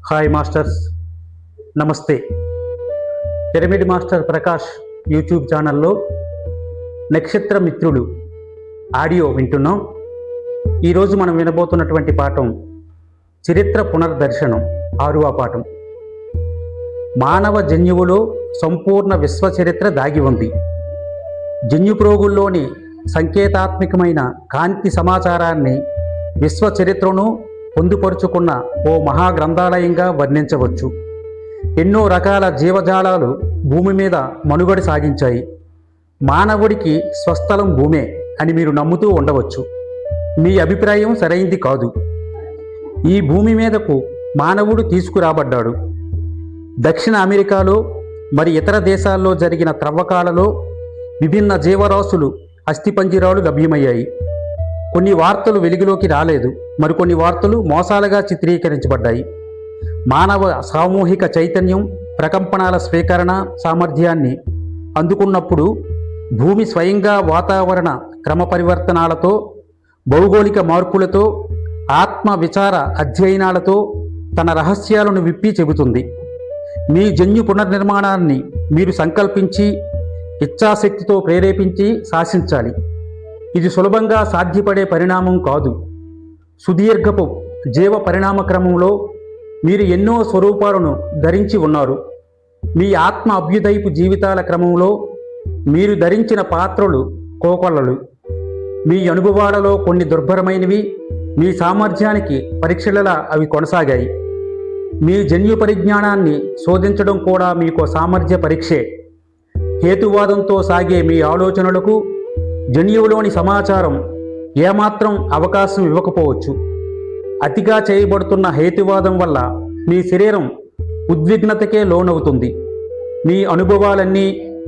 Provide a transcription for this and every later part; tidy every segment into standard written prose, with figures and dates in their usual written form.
Hi masters, నమస్తే. Pyramid master Prakash YouTube ఛానల్లో నక్షత్ర మిత్రులు ఆడియో వింటున్నాం. ఈరోజు మనం వినబోతున్నటువంటి పాఠం చరిత్ర పునర్దర్శనం, 6వ పాఠం. మానవ జన్యువులో సంపూర్ణ విశ్వ చరిత్ర దాగి ఉంది. జన్యుప్రోగుల్లోని సంకేతాత్మకమైన కాంతి సమాచారాన్ని విశ్వ చరిత్రను పొందుపరుచుకున్న ఓ మహాగ్రంథాలయంగా వర్ణించవచ్చు. ఎన్నో రకాల జీవజాలాలు భూమి మీద మనుగడ సాగించాయి. మానవుడికి స్వస్థలం భూమే అని మీరు నమ్ముతూ ఉండవచ్చు. మీ అభిప్రాయం సరైంది కాదు. ఈ భూమి మీదకు మానవుడు తీసుకురాబడ్డాడు. దక్షిణ అమెరికాలో మరి ఇతర దేశాల్లో జరిగిన త్రవ్వకాలలో విభిన్న జీవరాశులు అస్థిపంజరాలు లభ్యమయ్యాయి. కొన్ని వార్తలు వెలుగులోకి రాలేదు, మరికొన్ని వార్తలు మోసాలుగా చిత్రీకరించబడ్డాయి. మానవ సామూహిక చైతన్యం ప్రకంపనాల స్వీకరణ సామర్థ్యాన్ని అందుకున్నప్పుడు భూమి స్వయంగా వాతావరణ క్రమ పరివర్తనాలతో, భౌగోళిక మార్పులతో, ఆత్మ విచార అధ్యయనాలతో తన రహస్యాలను విప్పి చెబుతుంది. మీ జన్యు పునర్నిర్మాణాన్ని మీరు సంకల్పించి ఇచ్ఛాశక్తితో ప్రేరేపించి శాసించాలి. ఇది సులభంగా సాధ్యపడే పరిణామం కాదు. సుదీర్ఘపు జీవ పరిణామ క్రమంలో మీరు ఎన్నో స్వరూపాలను ధరించి ఉన్నారు. మీ ఆత్మ అభ్యుదయపు జీవితాల క్రమంలో మీరు ధరించిన పాత్రలు కోకొల్లలు. మీ అనుభవాలలో కొన్ని దుర్భరమైనవి మీ సామర్థ్యానికి పరీక్షలలా అవి కొనసాగాయి. మీ జన్యు పరిజ్ఞానాన్ని శోధించడం కూడా మీకు సామర్థ్య పరీక్షే. హేతువాదంతో సాగే మీ ఆలోచనలకు జన్యువులోని సమాచారం ఏమాత్రం అవకాశం ఇవ్వకపోవచ్చు. అతిగా చేయబడుతున్న హేతువాదం వల్ల మీ శరీరం ఉద్విగ్నతకే లోనవుతుంది. మీ అనుభవాలన్నీ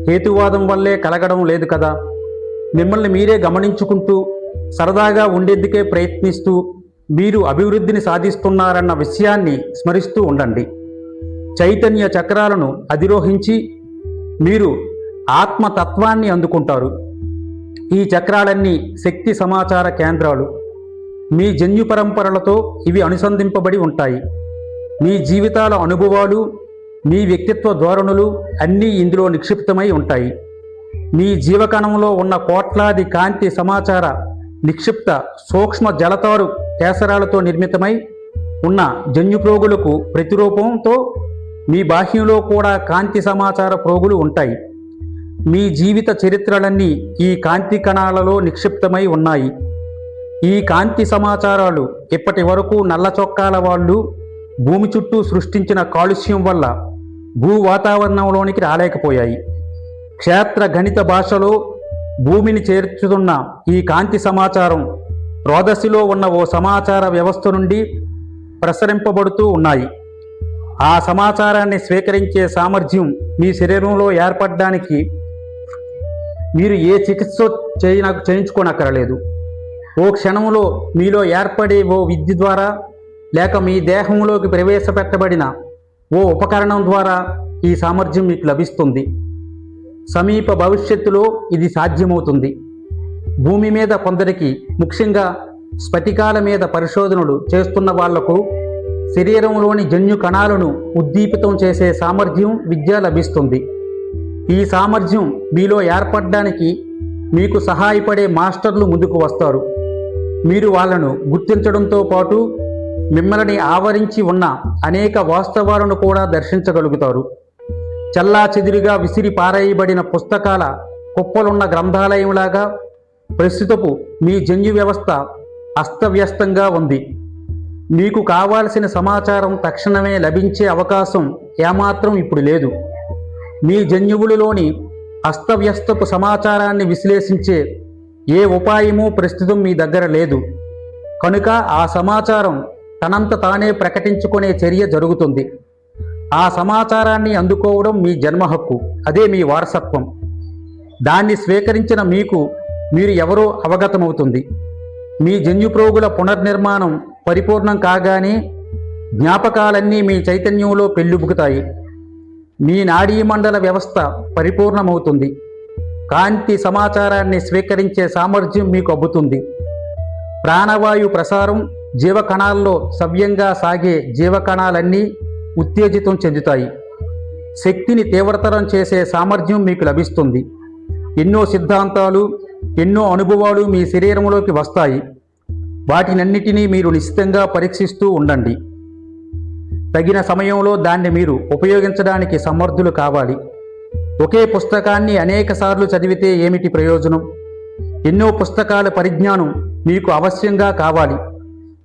హేతువాదం వల్లే కలగడం లేదు కదా. మిమ్మల్ని మీరే గమనించుకుంటూ సరదాగా ఉండేందుకే ప్రయత్నిస్తూ మీరు అభివృద్ధిని సాధిస్తున్నారన్న విషయాన్ని స్మరిస్తూ ఉండండి. చైతన్య చక్రాలను అధిరోహించి మీరు ఆత్మతత్వాన్ని అందుకుంటారు. ఈ చక్రాలన్నీ శక్తి సమాచార కేంద్రాలు. మీ జన్యు పరంపరలతో ఇవి అనుసంధింపబడి ఉంటాయి. మీ జీవితాల అనుభవాలు, మీ వ్యక్తిత్వ ధోరణులు అన్నీ ఇందులో నిక్షిప్తమై ఉంటాయి. మీ జీవకణంలో ఉన్న కోట్లాది కాంతి సమాచార నిక్షిప్త సూక్ష్మ జలతారు కేసరాలతో నిర్మితమై ఉన్న జన్యుప్రోగులకు ప్రతిరూపంతో మీ బాహ్యంలో కూడా కాంతి సమాచార ప్రోగులు ఉంటాయి. మీ జీవిత చరిత్రలన్నీ ఈ కాంతి కణాలలో నిక్షిప్తమై ఉన్నాయి. ఈ కాంతి సమాచారాలు ఇప్పటి వరకు నల్ల చొక్కాల వాళ్ళు భూమి చుట్టూ సృష్టించిన కాలుష్యం వల్ల భూ వాతావరణంలోనికి రాలేకపోయాయి. క్షేత్ర గణిత భాషలో భూమిని చేర్చుతున్న ఈ కాంతి సమాచారం రోదసిలో ఉన్న ఓ సమాచార వ్యవస్థ నుండి ప్రసరింపబడుతూ ఉన్నాయి. ఆ సమాచారాన్ని స్వీకరించే సామర్థ్యం మీ శరీరంలో ఏర్పడడానికి మీరు ఏ చికిత్స చేయించుకోనక్కరలేదు. ఓ క్షణంలో మీలో ఏర్పడే ఓ విద్య ద్వారా లేక మీ దేహంలోకి ప్రవేశపెట్టబడిన ఓ ఉపకరణం ద్వారా ఈ సామర్థ్యం మీకు లభిస్తుంది. సమీప భవిష్యత్తులో ఇది సాధ్యమవుతుంది. భూమి మీద కొందరికి, ముఖ్యంగా స్ఫటికాల మీద పరిశోధనలు చేస్తున్న వాళ్లకు శరీరంలోని జన్యు కణాలను ఉద్దీపితం చేసే సామర్థ్యం విద్య లభిస్తుంది. ఈ సామర్థ్యం మీలో ఏర్పడడానికి మీకు సహాయపడే మాస్టర్లు ముందుకు వస్తారు. మీరు వాళ్ళను గుర్తించడంతో పాటు మిమ్మల్ని ఆవరించి ఉన్న అనేక వాస్తవాలను కూడా దర్శించగలుగుతారు. చెల్లాచెదురుగా విసిరి పారేయబడిన పుస్తకాల కుప్పలున్న గ్రంథాలయంలాగా ప్రస్తుతపు మీ జన్యు వ్యవస్థ అస్తవ్యస్తంగా ఉంది. మీకు కావాల్సిన సమాచారం తక్షణమే లభించే అవకాశం ఏమాత్రం ఇప్పుడు లేదు. మీ జన్యువులలోని అస్తవ్యస్తపు సమాచారాన్ని విశ్లేషించే ఏ ఉపాయమూ ప్రస్తుతం మీ దగ్గర లేదు. కనుక ఆ సమాచారం తనంత తానే ప్రకటించుకునే చర్య జరుగుతుంది. ఆ సమాచారాన్ని అందుకోవడం మీ జన్మ హక్కు. అదే మీ వారసత్వం. దాన్ని స్వీకరించిన మీకు మీరు ఎవరో అవగతమవుతుంది. మీ జన్యుప్రోగుల పునర్నిర్మాణం పరిపూర్ణం కాగానే జ్ఞాపకాలన్నీ మీ చైతన్యంలో పెళ్ళుబుకుతాయి. మీ నాడీమండల వ్యవస్థ పరిపూర్ణమవుతుంది. కాంతి సమాచారాన్ని స్వీకరించే సామర్థ్యం మీకు అబ్బుతుంది. ప్రాణవాయు ప్రసారం జీవకణాల్లో సవ్యంగా సాగే జీవకణాలన్నీ ఉత్తేజితం చెందుతాయి. శక్తిని తీవ్రతరం చేసే సామర్థ్యం మీకు లభిస్తుంది. ఎన్నో సిద్ధాంతాలు, ఎన్నో అనుభవాలు మీ శరీరంలోకి వస్తాయి. వాటినన్నిటినీ మీరు నిశ్చితంగా పరీక్షిస్తూ ఉండండి. తగిన సమయంలో దాన్ని మీరు ఉపయోగించడానికి సమర్థులు కావాలి. ఒకే పుస్తకాన్ని అనేకసార్లు చదివితే ఏమిటి ప్రయోజనం? ఎన్నో పుస్తకాల పరిజ్ఞానం మీకు అవశ్యంగా కావాలి.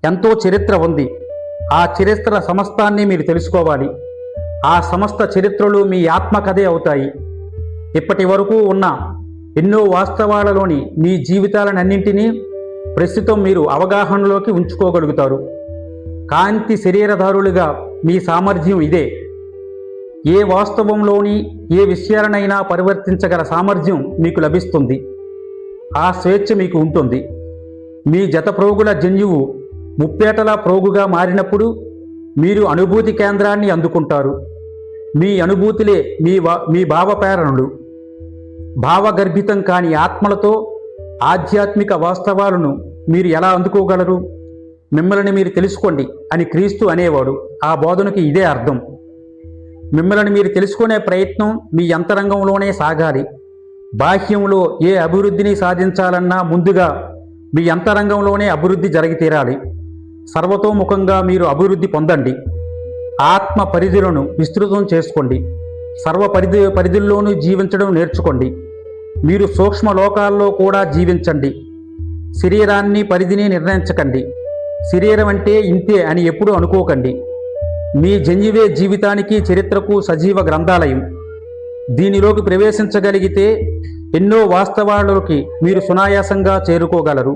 ఎంతో చరిత్ర ఉంది. ఆ చరిత్ర సమస్తాన్ని మీరు తెలుసుకోవాలి. ఆ సమస్త చరిత్రలు మీ ఆత్మకథే అవుతాయి. ఇప్పటి వరకు ఉన్న ఎన్నో వాస్తవాలలోని మీ జీవితాలన్నింటినీ ప్రస్తుతం మీరు అవగాహనలోకి ఉంచుకోగలుగుతారు. కాంతి శరీరధారులుగా మీ సామర్థ్యం ఇదే. ఏ వాస్తవంలోని ఏ విషయాలనైనా పరివర్తించగల సామర్థ్యం మీకు లభిస్తుంది. ఆ స్వేచ్ఛ మీకు ఉంటుంది. మీ జత ప్రోగుల జన్యువు ముప్పేటల ప్రోగుగా మారినప్పుడు మీరు అనుభూతి కేంద్రాన్ని అందుకుంటారు. మీ అనుభూతులే మీ భావప్రేరణలు. భావగర్భితం కాని ఆత్మలతో ఆధ్యాత్మిక వాస్తవాలను మీరు ఎలా అందుకోగలరు? మిమ్మల్ని మీరు తెలుసుకోండి అని క్రీస్తు అనేవాడు. ఆ బోధనకి ఇదే అర్థం. మిమ్మల్ని మీరు తెలుసుకునే ప్రయత్నం మీ అంతరంగంలోనే సాగాలి. బాహ్యంలో ఏ అభివృద్ధిని సాధించాలన్నా ముందుగా మీ అంతరంగంలోనే అభివృద్ధి జరిగి తీరాలి. సర్వతోముఖంగా మీరు అభివృద్ధి పొందండి. ఆత్మ పరిధులను విస్తృతం చేసుకోండి. సర్వ పరిధుల్లోనూ జీవించడం నేర్చుకోండి. మీరు సూక్ష్మ లోకాల్లో కూడా జీవించండి. శరీరాన్ని పరిధిని నిర్ణయించకండి. శరీరం అంటే ఇంతే అని ఎప్పుడూ అనుకోకండి. మీ జన్యువే జీవితానికి, చరిత్రకు సజీవ గ్రంథాలయం. దీనిలోకి ప్రవేశించగలిగితే ఎన్నో వాస్తవాలలోకి మీరు సునాయాసంగా చేరుకోగలరు.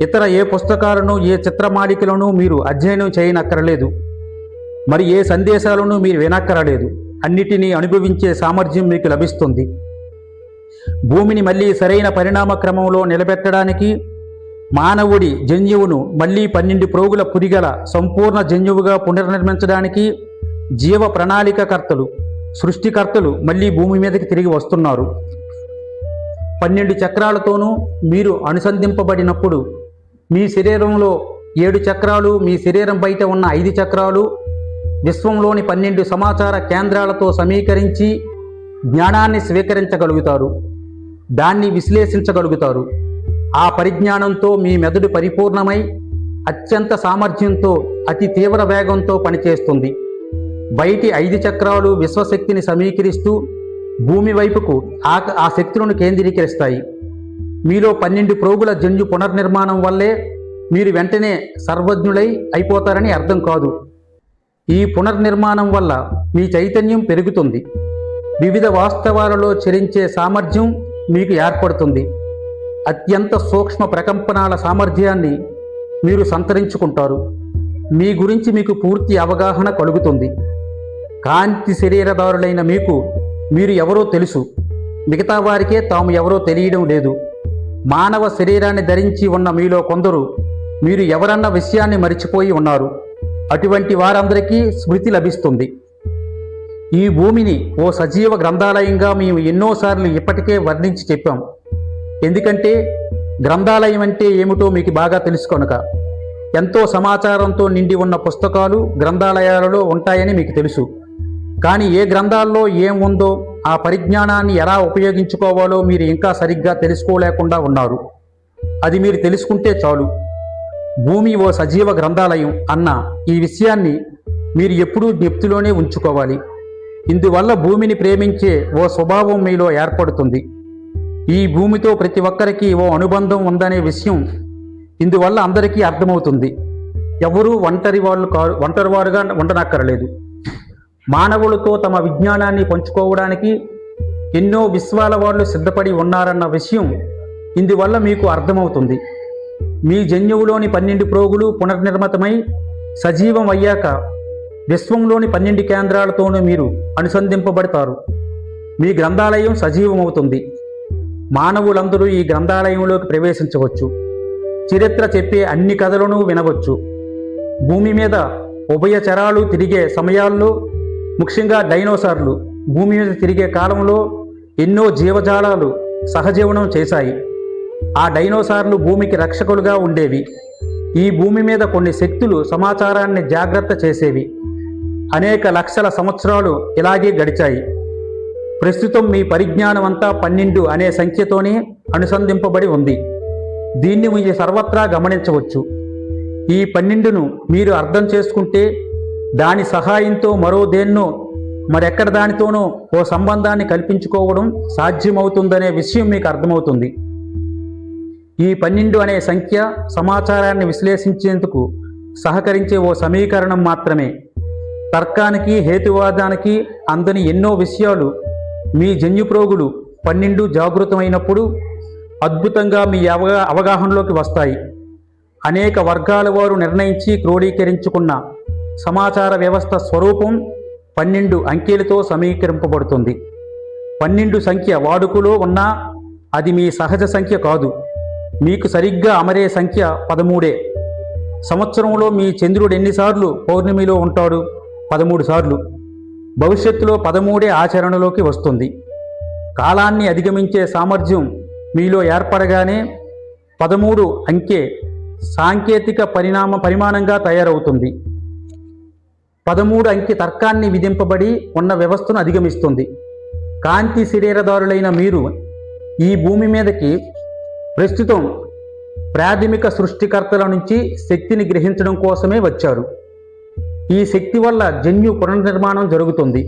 ఇతర ఏ పుస్తకాలను, ఏ చిత్రమాలికలను మీరు అధ్యయనం చేయనక్కరలేదు. మరి ఏ సందేశాలను మీరు వినక్కరలేదు. అన్నిటినీ అనుభవించే సామర్థ్యం మీకు లభిస్తుంది. భూమిని మళ్ళీ సరైన పరిణామ క్రమంలో నిలబెట్టడానికి, మానవుడి జన్యువును మళ్ళీ 12 ప్రోగుల పురిగల సంపూర్ణ జన్యువుగా పునర్నిర్మించడానికి జీవ ప్రణాళికకర్తలు, సృష్టికర్తలు మళ్ళీ భూమి మీదకి తిరిగి వస్తున్నారు. 12 చక్రాలతోనూ మీరు అనుసంధింపబడినప్పుడు మీ శరీరంలో 7 చక్రాలు, మీ శరీరం బయట ఉన్న 5 చక్రాలు విశ్వంలోని 12 సమాచార కేంద్రాలతో సమీకరించి జ్ఞానాన్ని స్వీకరించగలుగుతారు. దాన్ని విశ్లేషించగలుగుతారు. ఆ పరిజ్ఞానంతో మీ మెదడు పరిపూర్ణమై అత్యంత సామర్థ్యంతో, అతి తీవ్ర వేగంతో పనిచేస్తుంది. బయటి 5 చక్రాలు విశ్వశక్తిని సమీకరిస్తూ భూమి వైపుకు ఆ శక్తులను కేంద్రీకరిస్తాయి. మీలో 12 ప్రోగుల జన్యు పునర్నిర్మాణం వల్లే మీరు వెంటనే సర్వజ్ఞులై అయిపోతారని అర్థం కాదు. ఈ పునర్నిర్మాణం వల్ల మీ చైతన్యం పెరుగుతుంది. వివిధ వాస్తవాలలో చరించే సామర్థ్యం మీకు ఏర్పడుతుంది. అత్యంత సూక్ష్మ ప్రకంపనాల సామర్థ్యాన్ని మీరు సంతరించుకుంటారు. మీ గురించి మీకు పూర్తి అవగాహన కలుగుతుంది. కాంతి శరీరదారులైన మీకు మీరు ఎవరో తెలుసు. మిగతా వారికే తాము ఎవరో తెలియడం లేదు. మానవ శరీరాన్ని ధరించి ఉన్న మీలో కొందరు మీరు ఎవరన్న విషయాన్ని మరిచిపోయి ఉన్నారు. అటువంటి వారందరికీ స్మృతి లభిస్తుంది. ఈ భూమిని ఓ సజీవ గ్రంథాలయంగా మేము ఎన్నోసార్లు ఇప్పటికే వర్ణించి చెప్పాం. ఎందుకంటే గ్రంథాలయం అంటే ఏమిటో మీకు బాగా తెలుసు కనుక. ఎంతో సమాచారంతో నిండి ఉన్న పుస్తకాలు గ్రంథాలయాలలో ఉంటాయని మీకు తెలుసు. కానీ ఏ గ్రంథాల్లో ఏం ఉందో, ఆ పరిజ్ఞానాన్ని ఎలా ఉపయోగించుకోవాలో మీరు ఇంకా సరిగ్గా తెలుసుకోలేకుండా ఉన్నారు. అది మీరు తెలుసుకుంటే చాలు. భూమి ఓ సజీవ గ్రంథాలయం అన్న ఈ విషయాన్ని మీరు ఎప్పుడూ జ్ఞప్తిలోనే ఉంచుకోవాలి. ఇందువల్ల భూమిని ప్రేమించే ఓ స్వభావం మీలో ఏర్పడుతుంది. ఈ భూమితో ప్రతి ఒక్కరికి ఓ అనుబంధం ఉందనే విషయం ఇందువల్ల అందరికీ అర్థమవుతుంది. ఎవరూ ఒంటరివారుగా ఉండనక్కరలేదు. మానవులతో తమ విజ్ఞానాన్ని పంచుకోవడానికి ఎన్నో విశ్వాల వాళ్ళు సిద్ధపడి ఉన్నారన్న విషయం ఇందువల్ల మీకు అర్థమవుతుంది. మీ జన్యువులోని 12 ప్రోగులు పునర్నిర్మితమై సజీవం అయ్యాక విశ్వంలోని 12 కేంద్రాలతోనూ మీరు అనుసంధింపబడతారు. మీ గ్రంథాలయం సజీవమవుతుంది. మానవులందరూ ఈ గ్రంథాలయంలోకి ప్రవేశించవచ్చు. చరిత్ర చెప్పే అన్ని కథలను వినవచ్చు. భూమి మీద ఉభయచరాలు తిరిగే సమయాల్లో, ముఖ్యంగా డైనోసార్లు భూమి మీద తిరిగే కాలంలో ఎన్నో జీవజాలాలు సహజీవనం చేశాయి. ఆ డైనోసార్లు భూమికి రక్షకులుగా ఉండేవి. ఈ భూమి మీద కొన్ని శక్తులు సమాచారాన్ని జాగ్రత్త చేసేవి. అనేక లక్షల సంవత్సరాలు ఇలాగే గడిచాయి. ప్రస్తుతం మీ పరిజ్ఞానం అంతా 12 అనే సంఖ్యతోనే అనుసంధింపబడి ఉంది. దీన్ని మీరు సర్వత్రా గమనించవచ్చు. ఈ 12ను మీరు అర్థం చేసుకుంటే దాని సహాయంతో మరో దేన్నో మరెక్కడ దానితోనో ఓ సంబంధాన్ని కల్పించుకోవడం సాధ్యమవుతుందనే విషయం మీకు అర్థమవుతుంది. ఈ 12 అనే సంఖ్య సమాచారాన్ని విశ్లేషించేందుకు సహకరించే ఓ సమీకరణం మాత్రమే. తర్కానికి హేతువాదానికి అందని ఎన్నో విషయాలు మీ జన్యుప్రోగులు 12 జాగృతమైనప్పుడు అద్భుతంగా మీ అవగాహనలోకి వస్తాయి. అనేక వర్గాల వారు నిర్ణయించి క్రోడీకరించుకున్న సమాచార వ్యవస్థ స్వరూపం 12 అంకెలతో సమీకరింపబడుతుంది. 12 సంఖ్య వాడుకలో ఉన్నా అది మీ సహజ సంఖ్య కాదు. మీకు సరిగ్గా అమరే సంఖ్య 13. సంవత్సరంలో మీ చంద్రుడు ఎన్నిసార్లు పౌర్ణమిలో ఉంటాడు? 13 సార్లు. భవిష్యత్తులో 13 ఆచరణలోకి వస్తుంది. కాలాన్ని అధిగమించే సామర్థ్యం మీలో ఏర్పడగానే 13 అంకె సాంకేతిక పరిమాణంగా తయారవుతుంది. 13 అంకె తర్కాన్ని విధింపబడి ఉన్న వ్యవస్థను అధిగమిస్తుంది. కాంతి శరీరదారులైన మీరు ఈ భూమి మీదకి ప్రస్తుతం ప్రాథమిక సృష్టికర్తల నుంచి శక్తిని గ్రహించడం కోసమే వచ్చారు. ఈ శక్తి వల్ల జన్యు పునర్నిర్మాణం జరుగుతుంది.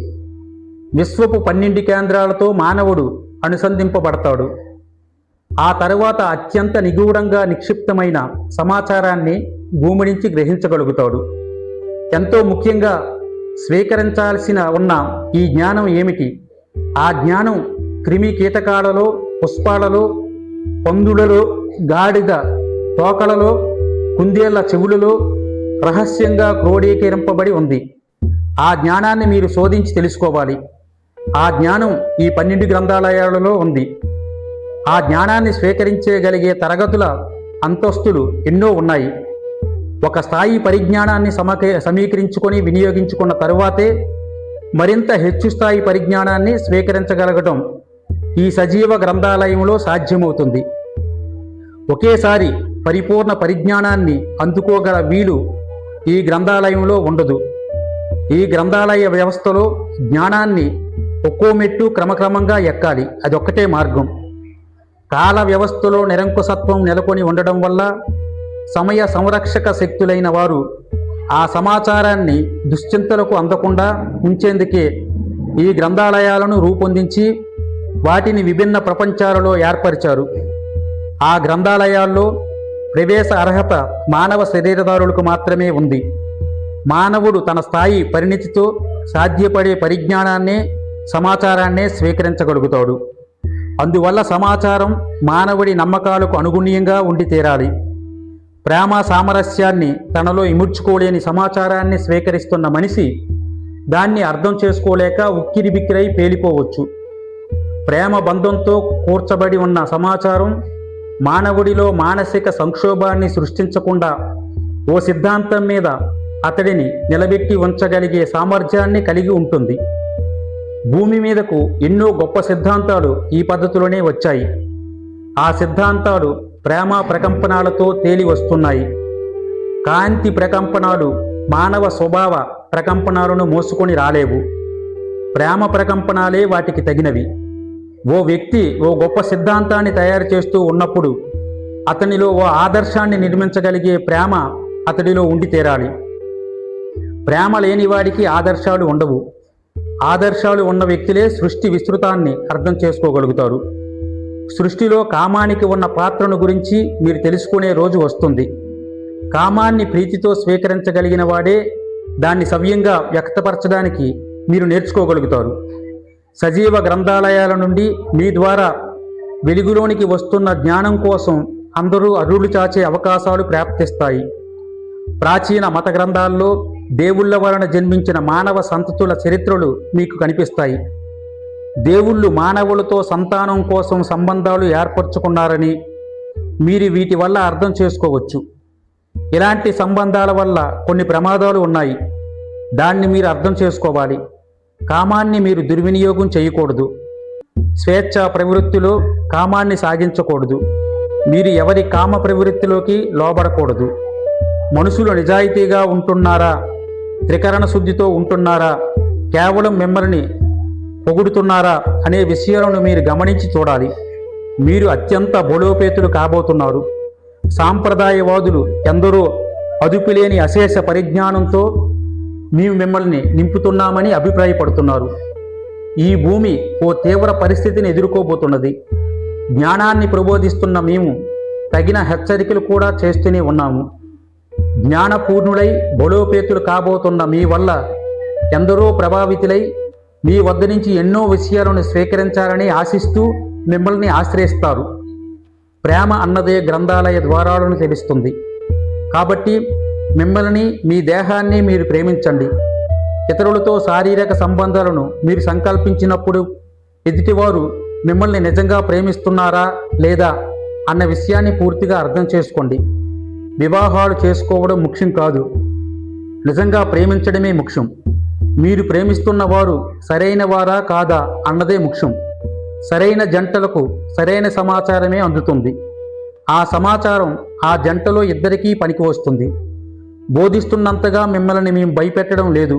విశ్వపు 12 కేంద్రాలతో మానవుడు అనుసంధింపబడతాడు. ఆ తరువాత అత్యంత నిగూఢంగా నిక్షిప్తమైన సమాచారాన్ని భూమి నుంచి గ్రహించగలుగుతాడు. ఎంతో ముఖ్యంగా స్వీకరించాల్సిన ఉన్న ఈ జ్ఞానం ఏమిటి? ఆ జ్ఞానం క్రిమి కీటకాలలో, పుష్పాలలో, పందులలో, గాడిద తోకలలో, కుందేళ్ల చెవులలో రహస్యంగా క్రోడీకరింపబడి ఉంది. ఆ జ్ఞానాన్ని మీరు శోధించి తెలుసుకోవాలి. ఆ జ్ఞానం ఈ 12 గ్రంథాలయాలలో ఉంది. ఆ జ్ఞానాన్ని స్వీకరించగలిగే తరగతుల అంతస్తులు ఎన్నో ఉన్నాయి. ఒక స్థాయి పరిజ్ఞానాన్ని సమీకరించుకొని వినియోగించుకున్న తరువాతే మరింత హెచ్చు స్థాయి పరిజ్ఞానాన్ని స్వీకరించగలగటం ఈ సజీవ గ్రంథాలయంలో సాధ్యమవుతుంది. ఒకేసారి పరిపూర్ణ పరిజ్ఞానాన్ని అందుకోగల వీలు ఈ గ్రంథాలయంలో ఉండదు. ఈ గ్రంథాలయ వ్యవస్థలో జ్ఞానాన్ని ఒక్కో మెట్టు క్రమక్రమంగా ఎక్కాలి. అదొక్కటే మార్గం. కాల వ్యవస్థలో నిరంకుశత్వం నెలకొని ఉండడం వల్ల సమయ సంరక్షక శక్తులైన వారు ఆ సమాచారాన్ని దుశ్చింతలకు అందకుండా ఉంచేందుకే ఈ గ్రంథాలయాలను రూపొందించి వాటిని విభిన్న ప్రపంచాలలో ఏర్పరిచారు. ఆ గ్రంథాలయాల్లో ప్రవేశ అర్హత మానవ శరీరదారులకు మాత్రమే ఉంది. మానవుడు తన స్థాయి పరిణితితో సాధ్యపడే పరిజ్ఞానాన్నే సమాచారాన్నే స్వీకరించగలుగుతాడు. అందువల్ల సమాచారం మానవుడి నమ్మకాలకు అనుగుణ్యంగా ఉండి తీరాలి. ప్రేమ సామరస్యాన్ని తనలో ఇముడ్చుకోలేని సమాచారాన్ని స్వీకరిస్తున్న మనిషి దాన్ని అర్థం చేసుకోలేక ఉక్కిరిబిక్కిరై పేలిపోవచ్చు. ప్రేమ బంధంతో కూర్చబడి ఉన్న సమాచారం మానవుడిలో మానసిక సంక్షోభాన్ని సృష్టించకుండా ఓ సిద్ధాంతం మీద అతడిని నిలబెట్టి ఉంచగలిగే సామర్థ్యాన్ని కలిగి ఉంటుంది. భూమి మీదకు ఎన్నో గొప్ప సిద్ధాంతాలు ఈ పద్ధతిలోనే వచ్చాయి. ఆ సిద్ధాంతాలు ప్రేమ ప్రకంపనాలతో తేలి వస్తున్నాయి. కాంతి ప్రకంపనాలు మానవ స్వభావ ప్రకంపనాలను మోసుకొని రాలేవు. ప్రేమ ప్రకంపనాలే వాటికి తగినవి. ఓ వ్యక్తి ఓ గొప్ప సిద్ధాంతాన్ని తయారు చేస్తూ ఉన్నప్పుడు అతనిలో ఓ ఆదర్శాన్ని నిర్మించగలిగే ప్రేమ అతడిలో ఉండి తీరాలి. ప్రేమ లేని వాడికి ఆదర్శాలు ఉండవు. ఆదర్శాలు ఉన్న వ్యక్తులే సృష్టి విస్తృతాన్ని అర్థం చేసుకోగలుగుతారు. సృష్టిలో కామానికి ఉన్న పాత్రను గురించి మీరు తెలుసుకునే రోజు వస్తుంది. కామాన్ని ప్రీతితో స్వీకరించగలిగిన వాడే దాన్ని సవ్యంగా వ్యక్తపరచడానికి మీరు నేర్చుకోగలుగుతారు. సజీవ గ్రంథాలయాల నుండి మీ ద్వారా వెలుగులోనికి వస్తున్న జ్ఞానం కోసం అందరూ అరులు చాచే అవకాశాలు ప్రాప్తిస్తాయి. ప్రాచీన మత గ్రంథాల్లో దేవుళ్ళ వలన జన్మించిన మానవ సంతతుల చరిత్రలు మీకు కనిపిస్తాయి. దేవుళ్ళు మానవులతో సంతానం కోసం సంబంధాలు ఏర్పరచుకున్నారని మీరు వీటి వల్ల అర్థం చేసుకోవచ్చు. ఇలాంటి సంబంధాల వల్ల కొన్ని ప్రమాదాలు ఉన్నాయి. దాన్ని మీరు అర్థం చేసుకోవాలి. కామాన్ని మీరు దుర్వినియోగం చేయకూడదు. స్వేచ్ఛా ప్రవృత్తిలో కామాన్ని సాగించకూడదు. మీరు ఎవరి కామ ప్రవృత్తిలోకి లోబడకూడదు. మనుషులు నిజాయితీగా ఉంటున్నారా త్రికరణ శుద్ధితో ఉంటున్నారా, కేవలం మిమ్మల్ని పొగుడుతున్నారా అనే విషయాలను మీరు గమనించి చూడాలి. మీరు అత్యంత బలోపేతులు కాబోతున్నారు. సాంప్రదాయవాదులు ఎందరో అదుపులేని అశేష పరిజ్ఞానంతో మేము మిమ్మల్ని నింపుతున్నామని అభిప్రాయపడుతున్నారు. ఈ భూమి ఓ తీవ్ర పరిస్థితిని ఎదుర్కోబోతున్నది. జ్ఞానాన్ని ప్రబోధిస్తున్న మేము తగిన హెచ్చరికలు కూడా చేస్తూనే ఉన్నాము. జ్ఞానపూర్ణులై బలోపేతులు కాబోతున్న మీ వల్ల ఎందరో ప్రభావితులై మీ వద్ద నుంచి ఎన్నో విషయాలను స్వీకరించాలని ఆశిస్తూ మిమ్మల్ని ఆశ్రయిస్తారు. ప్రేమ అన్నదే గ్రంథాలయ ద్వారాలను తెలుస్తుంది. కాబట్టి మిమ్మల్ని, మీ దేహాన్ని మీరు ప్రేమించండి. ఇతరులతో శారీరక సంబంధాలను మీరు సంకల్పించినప్పుడు ఎదుటివారు మిమ్మల్ని నిజంగా ప్రేమిస్తున్నారా లేదా అన్న విషయాన్ని పూర్తిగా అర్థం చేసుకోండి. వివాహాలు చేసుకోవడం ముఖ్యం కాదు, నిజంగా ప్రేమించడమే ముఖ్యం. మీరు ప్రేమిస్తున్న వారు సరైన వారా కాదా అన్నదే ముఖ్యం. సరైన జంటలకు సరైన సమాచారమే అందుతుంది. ఆ సమాచారం ఆ జంటలో ఇద్దరికీ పనికి వస్తుంది. బోధిస్తున్నంతగా మిమ్మల్ని మేము భయపెట్టడం లేదు.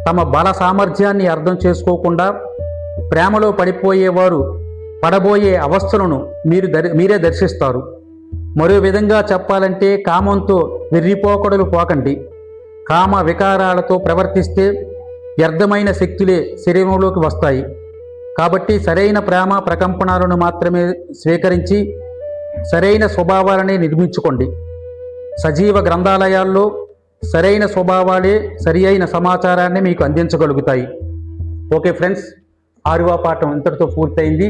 తమ బల సామర్థ్యాన్ని అర్థం చేసుకోకుండా ప్రేమలో పడిపోయేవారు పడబోయే అవస్థలను మీరే దర్శిస్తారు. మరో విధంగా చెప్పాలంటే కామంతో వెర్రిపోకడలు పోకండి. కామ వికారాలతో ప్రవర్తిస్తే వ్యర్థమైన శక్తులే శరీరంలోకి వస్తాయి. కాబట్టి సరైన ప్రేమ ప్రకంపనాలను మాత్రమే స్వీకరించి సరైన స్వభావాలనే నిర్మించుకోండి. సజీవ గ్రంథాలయాల్లో సరైన స్వభావాలే సరి అయిన సమాచారాన్ని మీకు అందించగలుగుతాయి. ఓకే ఫ్రెండ్స్, 6వ పాఠం ఇంతటితో పూర్తయింది.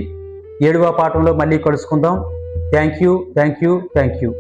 7వ పాఠంలో మళ్ళీ కలుసుకుందాం. Thank you.